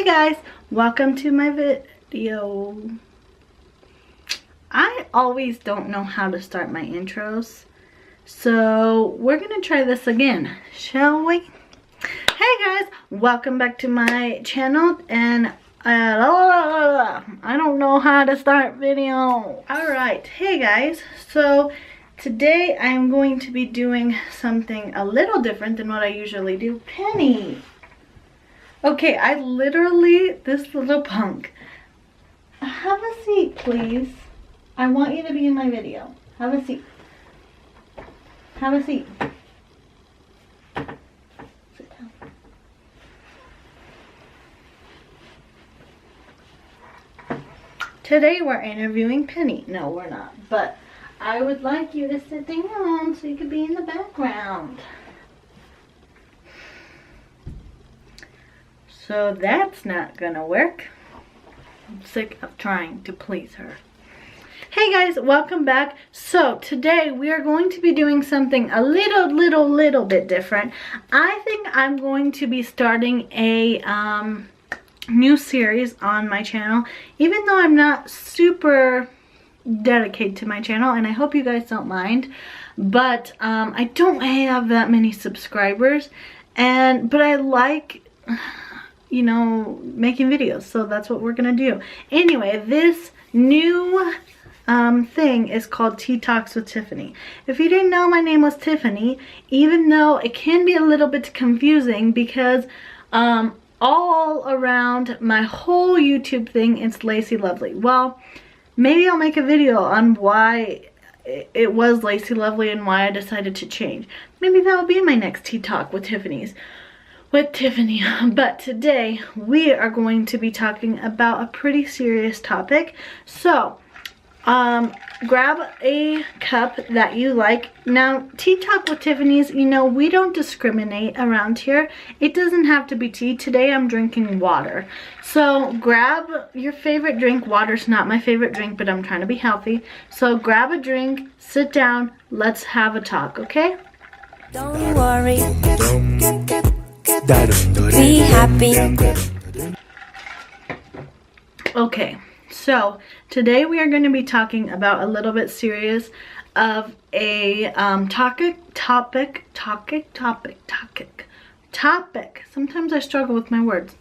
guys, welcome to my video. I always don't know how to start my intros, so we're gonna try this again, shall we? Hey guys, welcome back to my channel, and I don't know how to start video. Alright, hey guys, so today I'm going to be doing something a little different than what I usually do. Penny! Okay, this little punk. Have a seat, please. I want you to be in my video. Have a seat. Have a seat. Sit down. Today we're interviewing Penny. No, we're not. But I would like you to sit down so you could be in the background. So that's not gonna work. I'm sick of trying to please her. Hey guys, welcome back. So today we are going to be doing something a little bit different. I think I'm going to be starting a new series on my channel, even though I'm not super dedicated to my channel, and I hope you guys don't mind, but I don't have that many subscribers, but I like, you know, making videos, so that's what we're gonna do. Anyway, this new thing is called Tea Talks with Tiffany. If you didn't know, my name was Tiffany, even though it can be a little bit confusing because all around my whole YouTube thing it's Lacey Lovely. Well, maybe I'll make a video on why it was Lacey Lovely and why I decided to change. Maybe that will be my next Tea Talk with Tiffany. But today we are going to be talking about a pretty serious topic. So grab a cup that you like. Now, Tea Talk with Tiffany's, you know, we don't discriminate around here. It doesn't have to be tea. Today I'm drinking water. So grab your favorite drink. Water's not my favorite drink, but I'm trying to be healthy. So grab a drink, sit down, let's have a talk, okay? Don't worry. Be happy. Okay, so today we are going to be talking about a little bit serious of a topic. Sometimes I struggle with my words.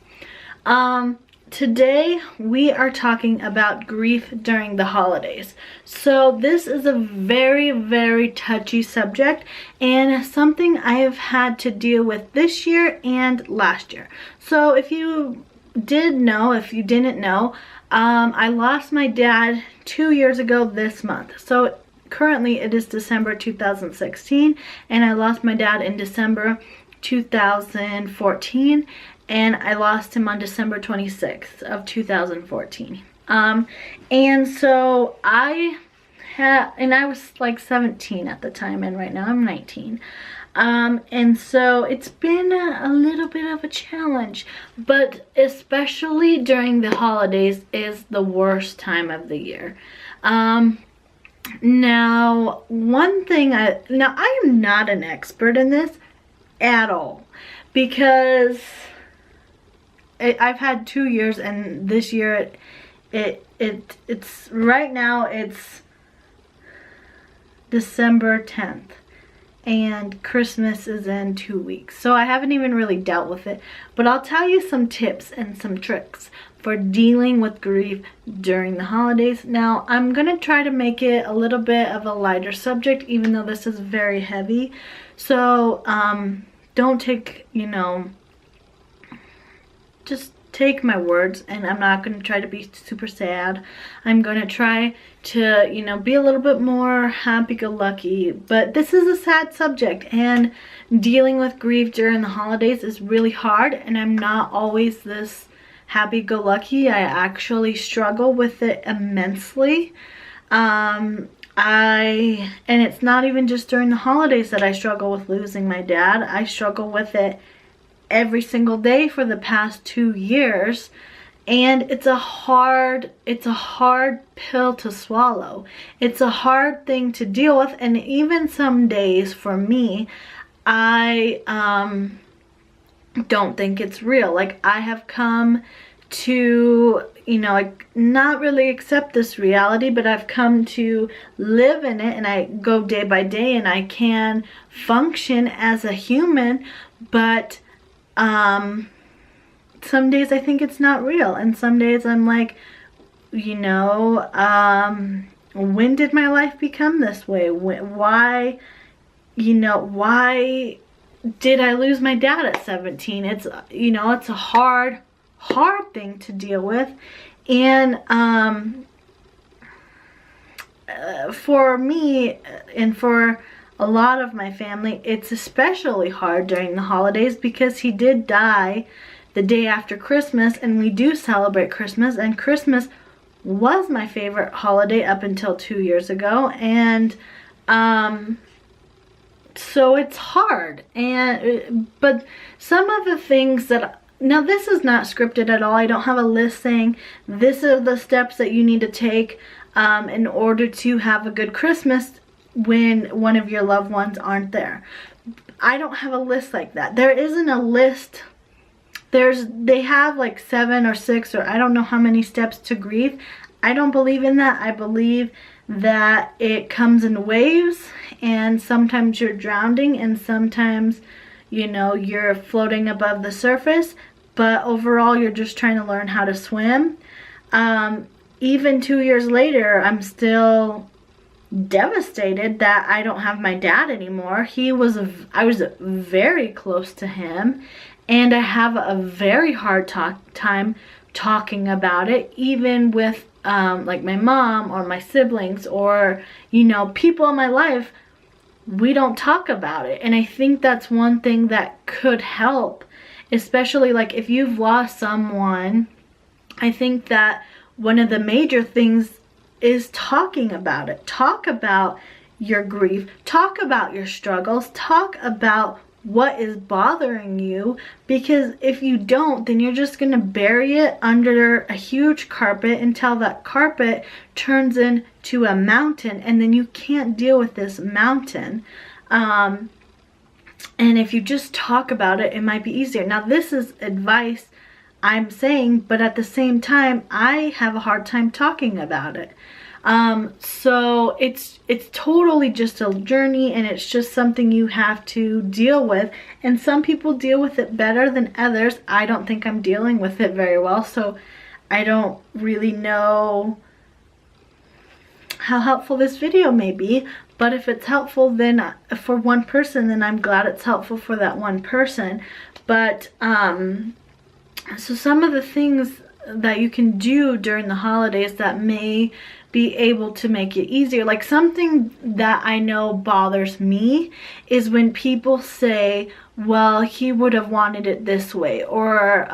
Today we are talking about grief during the holidays. So this is a very touchy subject and something I have had to deal with this year and last year. So if you didn't know, I lost my dad 2 years ago this month. So currently it is December 2016 and I lost my dad in December 2014. And I lost him on December 26th of 2014. And so I was like 17 at the time, and right now I'm 19. And so it's been a little bit of a challenge, but especially during the holidays is the worst time of the year. Now one thing I am not an expert in this at all, because I've had 2 years, and this year it's right now it's December 10th and Christmas is in 2 weeks, so I haven't even really dealt with it, but I'll tell you some tips and some tricks for dealing with grief during the holidays. Now I'm gonna try to make it a little bit of a lighter subject, even though this is very heavy, so don't take, you know, just take my words, and I'm not going to try to be super sad. I'm going to try to, you know, be a little bit more happy-go-lucky, but this is a sad subject, and dealing with grief during the holidays is really hard, and I'm not always this happy-go-lucky. I actually struggle with it immensely. And it's not even just during the holidays that I struggle with losing my dad. I struggle with it every single day for the past 2 years, and it's a hard pill to swallow. It's a hard thing to deal with, and even some days for me I don't think it's real. Like, I have come to, you know, like not really accept this reality, but I've come to live in it, and I go day by day and I can function as a human, but some days I think it's not real, and some days I'm like, you know, when did my life become this way? Why, you know, why did I lose my dad at 17? It's, you know, it's a hard thing to deal with. And for me and for a lot of my family, it's especially hard during the holidays because he did die the day after Christmas, and we do celebrate Christmas, and Christmas was my favorite holiday up until 2 years ago. And so it's hard. And but some of the things that, now this is not scripted at all. I don't have a list saying this are the steps that you need to take in order to have a good Christmas when one of your loved ones aren't there. I don't have a list like that. There isn't a list. They have like 7 or 6 or I don't know how many steps to grief. I don't believe in that. I believe that it comes in waves, and sometimes you're drowning and sometimes, you know, you're floating above the surface, but overall you're just trying to learn how to swim. Even 2 years later, I'm still devastated that I don't have my dad anymore. I was very close to him, and I have a very hard time talking about it, even with like my mom or my siblings or, you know, people in my life. We don't talk about it, and I think that's one thing that could help, especially like if you've lost someone. I think that one of the major things is talking about it. Talk about your grief, talk about your struggles, talk about what is bothering you, because if you don't, then you're just gonna bury it under a huge carpet until that carpet turns into a mountain, and then you can't deal with this mountain. And if you just talk about it, it might be easier. Now this is advice I'm saying, but at the same time, I have a hard time talking about it. So it's totally just a journey, and it's just something you have to deal with. And some people deal with it better than others. I don't think I'm dealing with it very well, so I don't really know how helpful this video may be. But if it's helpful, then for one person, then I'm glad it's helpful for that one person. But so some of the things that you can do during the holidays that may be able to make it easier, like something that I know bothers me is when people say, well, he would have wanted it this way, or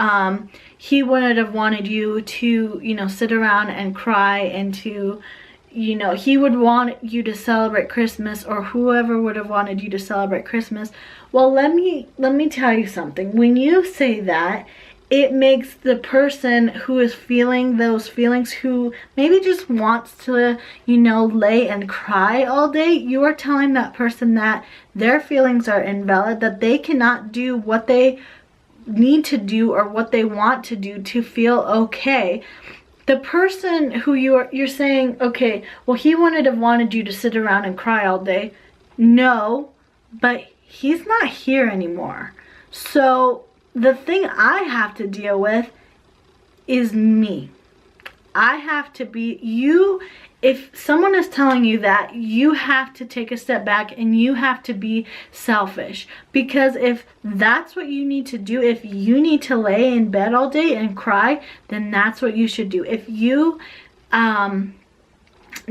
he wouldn't have wanted you to, you know, sit around and cry, and to, you know, he would want you to celebrate Christmas, or whoever would have wanted you to celebrate Christmas. Well, let me tell you something. When you say that, it makes the person who is feeling those feelings, who maybe just wants to, you know, lay and cry all day, you are telling that person that their feelings are invalid, that they cannot do what they need to do or what they want to do to feel okay. The person who you're saying, okay, well, he wouldn't have wanted you to sit around and cry all day. No, but he's not here anymore. So the thing I have to deal with is me. I have to be you. If someone is telling you that, you have to take a step back and you have to be selfish. Because if that's what you need to do, if you need to lay in bed all day and cry, then that's what you should do. If you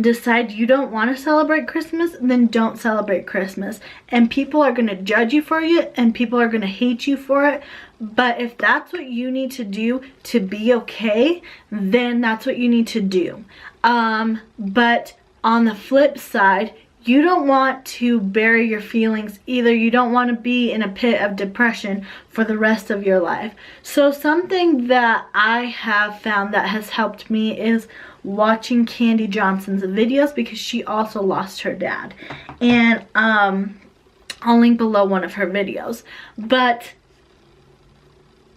decide you don't want to celebrate Christmas, then don't celebrate Christmas. And people are going to judge you for it, and people are going to hate you for it. But if that's what you need to do to be okay, then that's what you need to do. But on the flip side, you don't want to bury your feelings either. You don't want to be in a pit of depression for the rest of your life. So something that I have found that has helped me is watching Candy Johnson's videos, because she also lost her dad. And I'll link below one of her videos. But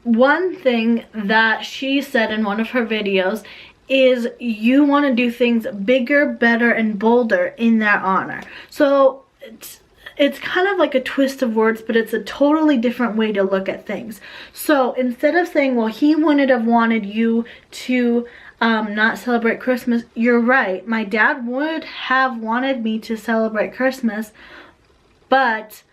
one thing that she said in one of her videos is you want to do things bigger, better, and bolder in their honor. So it's kind of like a twist of words, but it's a totally different way to look at things. So instead of saying, well, he wouldn't have wanted you to not celebrate Christmas, you're right. My dad would have wanted me to celebrate Christmas, but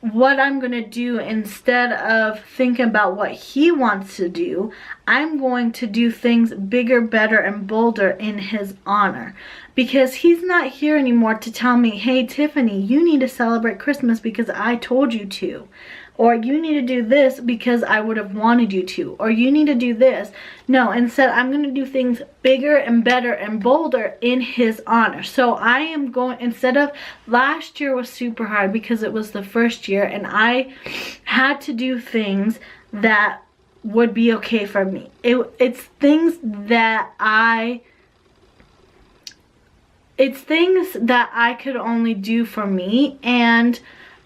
what I'm gonna do, instead of thinking about what he wants to do, I'm going to do things bigger, better, and bolder in his honor. Because he's not here anymore to tell me, hey Tiffany, you need to celebrate Christmas because I told you to. Or you need to do this because I would have wanted you to. Or you need to do this. No, instead I'm going to do things bigger and better and bolder in his honor. So I am going, instead of, last year was super hard because it was the first year and I had to do things that would be okay for me. It's things that I could only do for me. And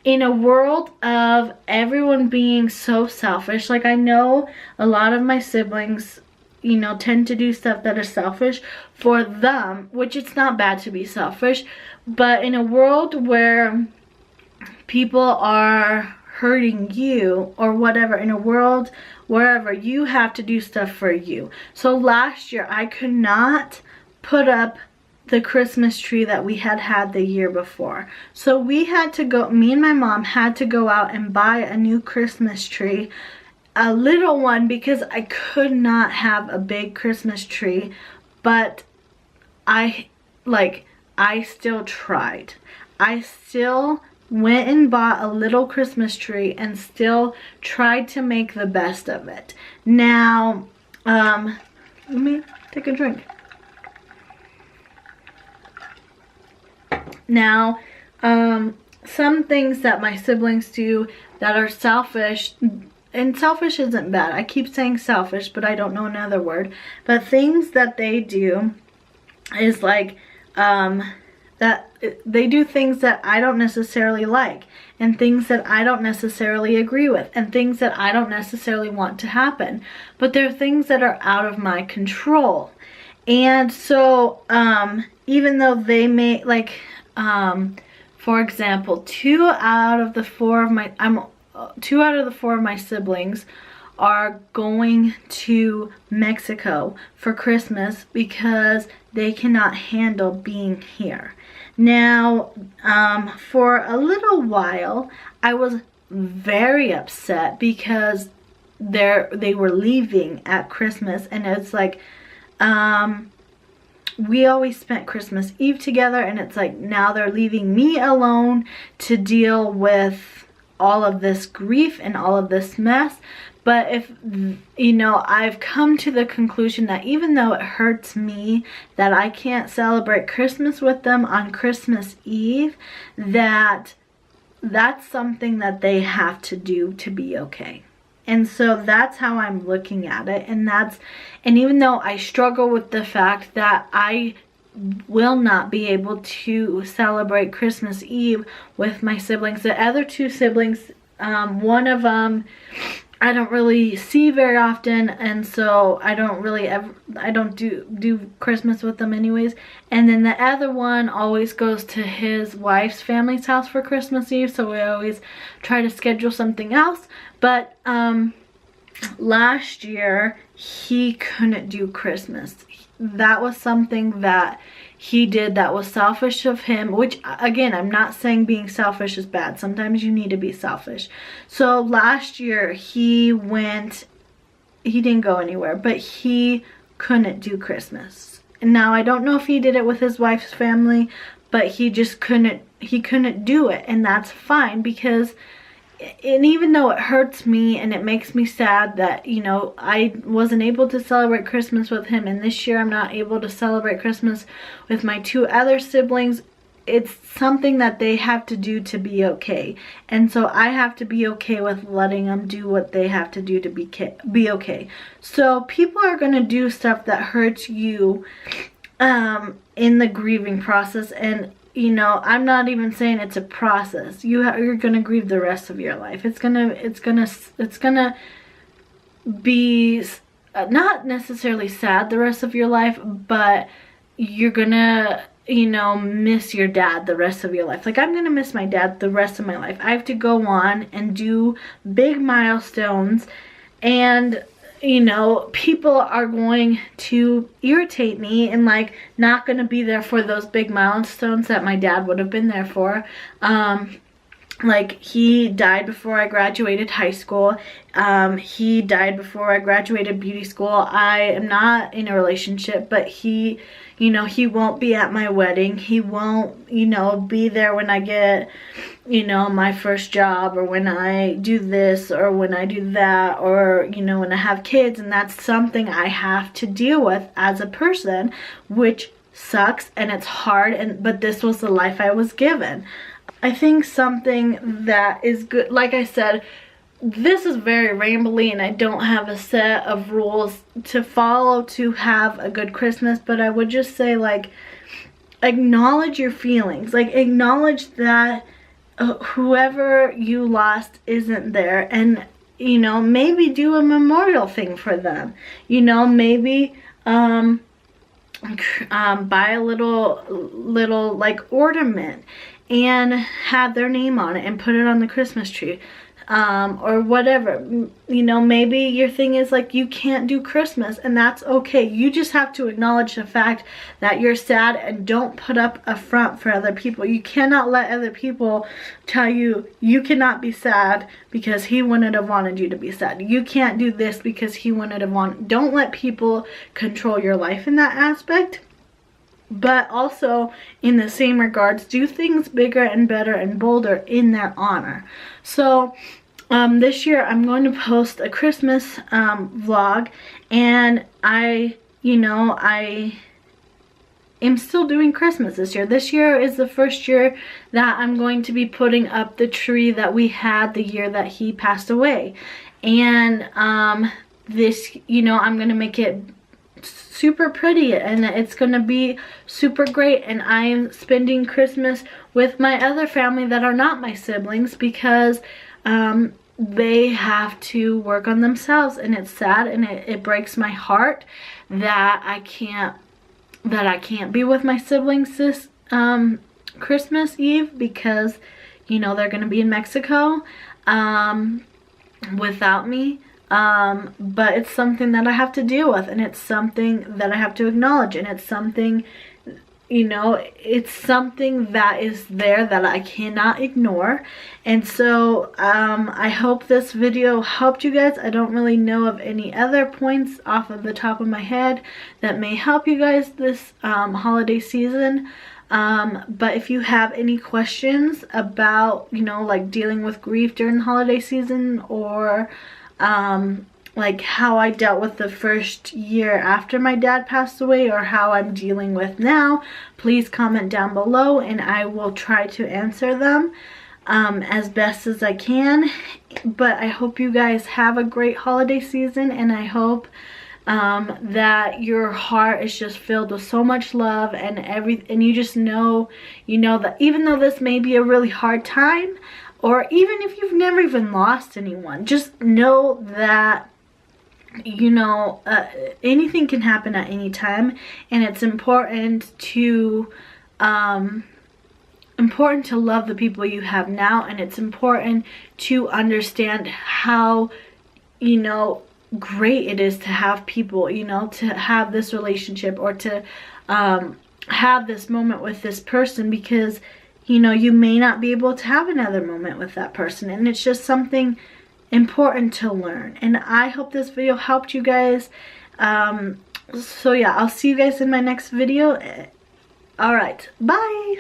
in a world of everyone being so selfish, like I know a lot of my siblings, you know, tend to do stuff that is selfish for them, which it's not bad to be selfish, but in a world where people are hurting you or whatever, in a world wherever, you have to do stuff for you. So last year I could not put up the Christmas tree that we had the year before. So we had to go, me and my mom had to go out and buy a new Christmas tree, a little one, because I could not have a big Christmas tree, but I still tried. I still went and bought a little Christmas tree and still tried to make the best of it. Now, let me take a drink. Now, some things that my siblings do that are selfish, and selfish isn't bad. I keep saying selfish, but I don't know another word. But things that they do is like, that they do things that I don't necessarily like, and things that I don't necessarily agree with, and things that I don't necessarily want to happen. But they're things that are out of my control. And so, even though they may, like, for example, two out of the four of my siblings are going to Mexico for Christmas because they cannot handle being here. Now, for a little while, I was very upset because they were leaving at Christmas, and it's like, we always spent Christmas Eve together, and it's like now they're leaving me alone to deal with all of this grief and all of this mess. But if, you know, I've come to the conclusion that even though it hurts me that I can't celebrate Christmas with them on Christmas Eve, that's something that they have to do to be okay. And so that's how I'm looking at it. And even though I struggle with the fact that I will not be able to celebrate Christmas Eve with my siblings, the other two siblings, one of them I don't really see very often, and so I don't do Christmas with them anyways. And then the other one always goes to his wife's family's house for Christmas Eve, so we always try to schedule something else. But last year he couldn't do Christmas. That was something that he did that was selfish of him, which again, I'm not saying being selfish is bad. Sometimes you need to be selfish. So last year he didn't go anywhere, but he couldn't do Christmas. Now I don't know if he did it with his wife's family, but he just couldn't do it, and that's fine, because and even though it hurts me and it makes me sad that, you know, I wasn't able to celebrate Christmas with him, and this year I'm not able to celebrate Christmas with my two other siblings, it's something that they have to do to be okay. And so I have to be okay with letting them do what they have to do to be okay. So people are going to do stuff that hurts you in the grieving process, and you know, I'm not even saying it's a process. You're gonna grieve the rest of your life. It's gonna be not necessarily sad the rest of your life, but you're gonna, you know, miss your dad the rest of your life. Like, I'm gonna miss my dad the rest of my life. I have to go on and do big milestones, and you know, people are going to irritate me and like not gonna be there for those big milestones that my dad would have been there for. Like, he died before I graduated high school. He died before I graduated beauty school. I am not in a relationship, but he, you know, he won't be at my wedding. He won't, you know, be there when I get, you know, my first job, or when I do this, or when I do that, or, you know, when I have kids. And that's something I have to deal with as a person, which sucks and it's hard, but this was the life I was given. I think something that is good, like I said, this is very rambly and I don't have a set of rules to follow to have a good Christmas, but I would just say, like, acknowledge your feelings. Like, acknowledge that whoever you lost isn't there, and, you know, maybe do a memorial thing for them. You know, maybe buy a little like ornament and have their name on it and put it on the Christmas tree, or whatever. You know, maybe your thing is like, you can't do Christmas, and that's okay. You just have to acknowledge the fact that you're sad, and don't put up a front for other people. You cannot let other people tell you you cannot be sad because he wouldn't have wanted you to be sad. You can't do this because he wouldn't have wanted. Don't let people control your life in that aspect. But also, in the same regards, do things bigger and better and bolder in their honor. So this year I'm going to post a Christmas vlog, and I am still doing Christmas this year. This year is the first year that I'm going to be putting up the tree that we had the year that he passed away. And this, you know, I'm going to make it super pretty, and it's gonna be super great. And I am spending Christmas with my other family that are not my siblings, because they have to work on themselves, and it's sad, and it breaks my heart that I can't be with my siblings this Christmas Eve, because, you know, they're gonna be in Mexico without me. But it's something that I have to deal with, and it's something that I have to acknowledge, and it's something, you know, it's something that is there that I cannot ignore. And so I hope this video helped you guys. I don't really know of any other points off of the top of my head that may help you guys this holiday season. But if you have any questions about, you know, like dealing with grief during the holiday season, or like how I dealt with the first year after my dad passed away, or how I'm dealing with now, please comment down below, and I will try to answer them as best as I can. But I hope you guys have a great holiday season, and I hope that your heart is just filled with so much love, and you just know, you know, that even though this may be a really hard time, or even if you've never even lost anyone, just know that, you know, anything can happen at any time, and it's important to love the people you have now, and it's important to understand how, you know, great it is to have people, you know, to have this relationship, or to have this moment with this person, because, you know, you may not be able to have another moment with that person, and it's just something important to learn. And I hope this video helped you guys. So yeah, I'll see you guys in my next video. All right, bye.